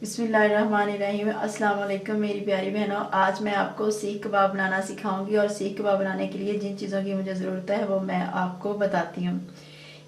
बिस्मिल्लाहिर्रहमानिर्रहीम। अस्सलाम वालेकुम मेरी प्यारी बहनों। आज मैं आपको सीख कबाब बनाना सिखाऊंगी और सीख कबाब बनाने के लिए जिन चीज़ों की मुझे ज़रूरत है वो मैं आपको बताती हूँ।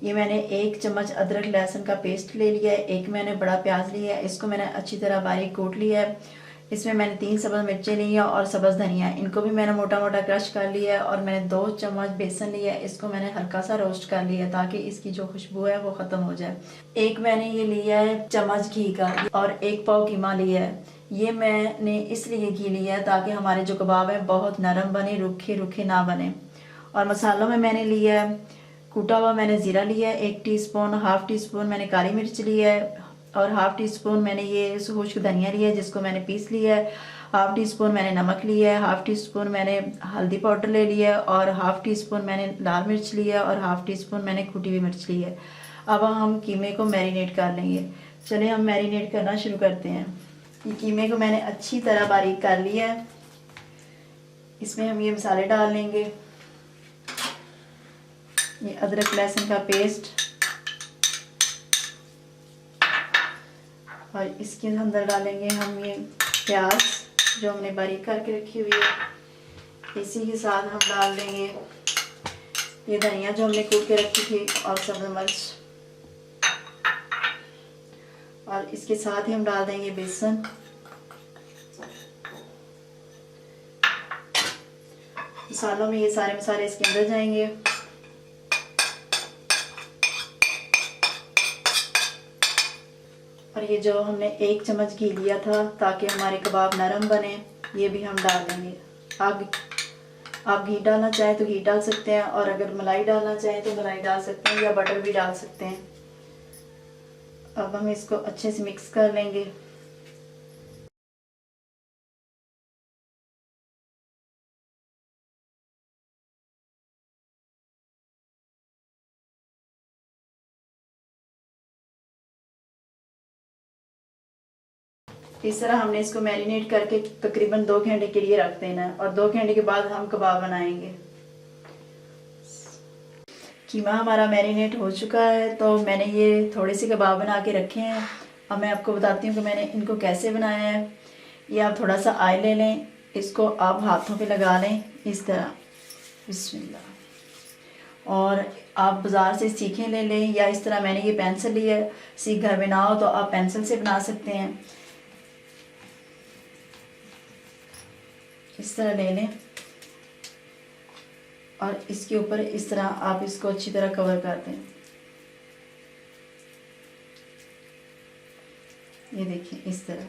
ये मैंने 1 चम्मच अदरक लहसुन का पेस्ट ले लिया है। एक मैंने बड़ा प्याज लिया है, इसको मैंने अच्छी तरह बारीक कूट लिया है। इसमें मैंने 3 सब्ज़ मिर्चें ली हैं और सब्ज़ धनिया, इनको भी मैंने मोटा मोटा क्रश कर लिया है। और मैंने 2 चम्मच बेसन लिया है, इसको मैंने हल्का सा रोस्ट कर लिया है ताकि इसकी जो खुशबू है वो ख़त्म हो जाए। एक मैंने ये लिया है चम्मच घी का और 1 पाव कीमा लिया है। ये मैंने इसलिए घी लिया है ताकि हमारे जो कबाब है बहुत नरम बने, रूखे रूखे ना बने। और मसालों में मैंने लिया है कूटा हुआ मैंने ज़ीरा लिया है 1 टीस्पून, हाफ़ टी स्पून मैंने काली मिर्च लिया है और हाफ़ टी स्पून मैंने ये खुश्क धनिया लिया है जिसको मैंने पीस लिया है। हाफ़ टी स्पून मैंने नमक लिया है, हाफ़ टी स्पून मैंने हल्दी पाउडर ले लिया है और हाफ़ टी स्पून मैंने लाल मिर्च लिया है और हाफ़ टी स्पून मैंने कुटी हुई मिर्च ली है। अब हम कीमे को मैरिनेट कर लेंगे। चलिए हम मैरिनेट करना शुरू करते हैं। ये कीमे को मैंने अच्छी तरह बारीक कर लिया है। इसमें हम ये मसाले डाल लेंगे। ये अदरक लहसुन का पेस्ट और इसके अंदर डालेंगे हम ये प्याज जो हमने बारीक करके रखी हुई है। इसी के साथ हम डाल देंगे ये धनिया जो हमने कूट के रखी थी और सब्ज़ मिर्च, और इसके साथ ही हम डाल देंगे बेसन। मसालों में ये सारे मसाले इसके अंदर जाएंगे। और ये जो हमने 1 चम्मच घी लिया था ताकि हमारे कबाब नरम बने, ये भी हम डाल देंगे। आप घी डालना चाहें तो घी डाल सकते हैं और अगर मलाई डालना चाहें तो मलाई डाल सकते हैं या बटर भी डाल सकते हैं। अब हम इसको अच्छे से मिक्स कर लेंगे। इस तरह हमने इसको मैरिनेट करके तकरीबन 2 घंटे के लिए रख देना है और 2 घंटे के बाद हम कबाब बनाएंगे। कीमा हमारा मैरिनेट हो चुका है तो मैंने ये थोड़े से कबाब बना के रखे हैं। अब मैं आपको बताती हूँ कि मैंने इनको कैसे बनाया है। ये आप थोड़ा सा ऑयल ले लें, इसको आप हाथों पे लगा लें इस तरह, बिस्मिल्लाह। और आप बाज़ार से सीखें ले लें या इस तरह मैंने ये पेंसिल ली है। सीख घर में ना हो तो आप पेंसिल से बना सकते हैं। इस तरह ले लें और इसके ऊपर इस तरह आप इसको अच्छी तरह कवर कर दें। ये देखिए इस तरह।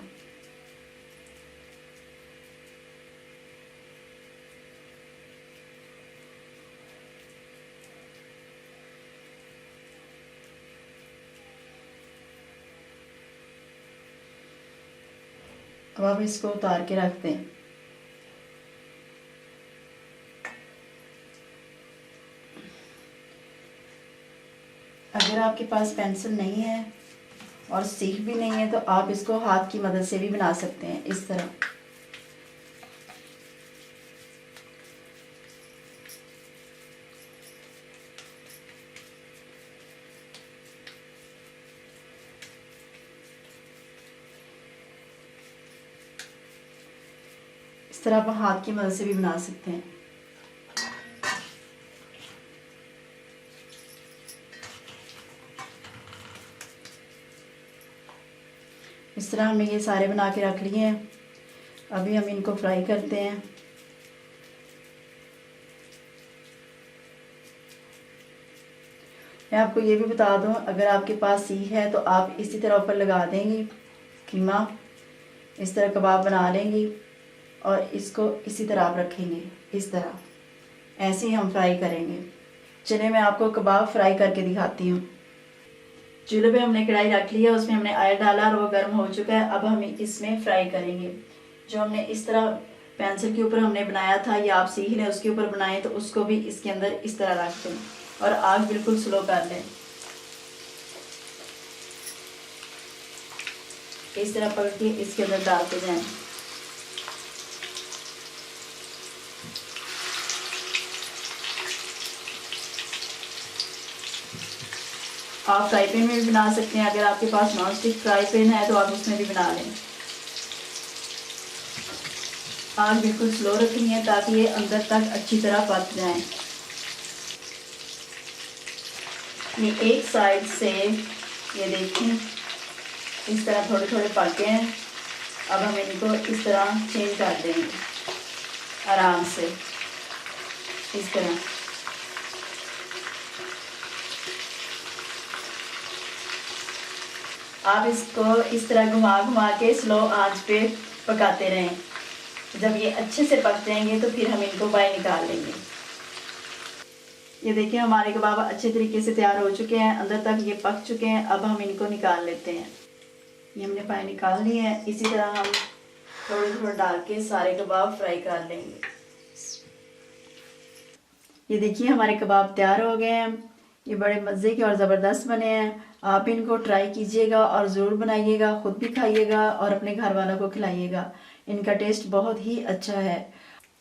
अब आप इसको उतार के रख दें। अगर आपके पास पेंसिल नहीं है और सीख भी नहीं है तो आप इसको हाथ की मदद से भी बना सकते हैं इस तरह। इस तरह आप हाथ की मदद से भी बना सकते हैं। इस तरह हमने ये सारे बना के रख लिए हैं। अभी हम इनको फ्राई करते हैं। मैं आपको ये भी बता दूं, अगर आपके पास सीख है तो आप इसी तरह ऊपर लगा देंगी कीमा, इस तरह कबाब बना लेंगी और इसको इसी तरह आप रखेंगे इस तरह। ऐसे ही हम फ्राई करेंगे। चलिए मैं आपको कबाब फ्राई करके दिखाती हूँ। चूल्हे पे हमने कढ़ाई रख ली है, उसमें हमने ऑयल डाला और वो गर्म हो चुका है। अब हम इसमें फ्राई करेंगे। जो हमने इस तरह पेंसिल के ऊपर हमने बनाया था या आप सीख लें उसके ऊपर बनाएं तो उसको भी इसके अंदर इस तरह रख दें और आग बिल्कुल स्लो कर लें। इस तरह पकड़ के इसके अंदर डालते जाएं। आप फ्राई पैन में भी बना सकते हैं। अगर आपके पास नॉन स्टिक फ्राई पैन है तो आप उसमें भी बना लें। आग बिल्कुल स्लो रखनी है ताकि ये अंदर तक अच्छी तरह पक जाएं। ये एक साइड से ये देखें इस तरह थोड़े थोड़े पक गए हैं। अब हम इनको इस तरह चेंज कर देंगे आराम से, इस तरह। आप इसको इस तरह घुमा घुमा के स्लो आंच पे पकाते रहें। जब ये अच्छे से पक जाएंगे तो फिर हम इनको बाहर निकाल लेंगे। ये देखिए हमारे कबाब अच्छे तरीके से तैयार हो चुके हैं, अंदर तक ये पक चुके हैं। अब हम इनको निकाल लेते हैं। ये हमने बाहर निकाल लिए हैं। इसी तरह हम थोड़े थोड़े डाल के सारे कबाब फ्राई कर लेंगे। ये देखिए हमारे कबाब तैयार हो गए हैं। ये बड़े मज़े के और ज़बरदस्त बने हैं। आप इनको ट्राई कीजिएगा और ज़रूर बनाइएगा, ख़ुद भी खाइएगा और अपने घर वालों को खिलाइएगा। इनका टेस्ट बहुत ही अच्छा है।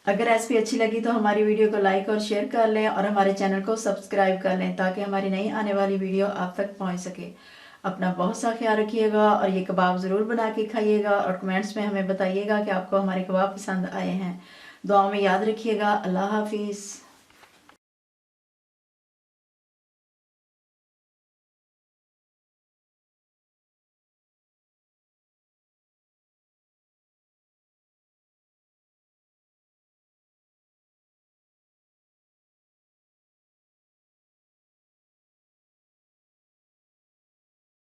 अगर रेसिपी अच्छी लगी तो हमारी वीडियो को लाइक और शेयर कर लें और हमारे चैनल को सब्सक्राइब कर लें ताकि हमारी नई आने वाली वीडियो आप तक पहुंच सके। अपना बहुत सा ख्याल रखिएगा और ये कबाब ज़रूर बना के खाइएगा और कमेंट्स में हमें बताइएगा कि आपको हमारे कबाब पसंद आए हैं। दुआ में याद रखिएगा। अल्लाह हाफिज़।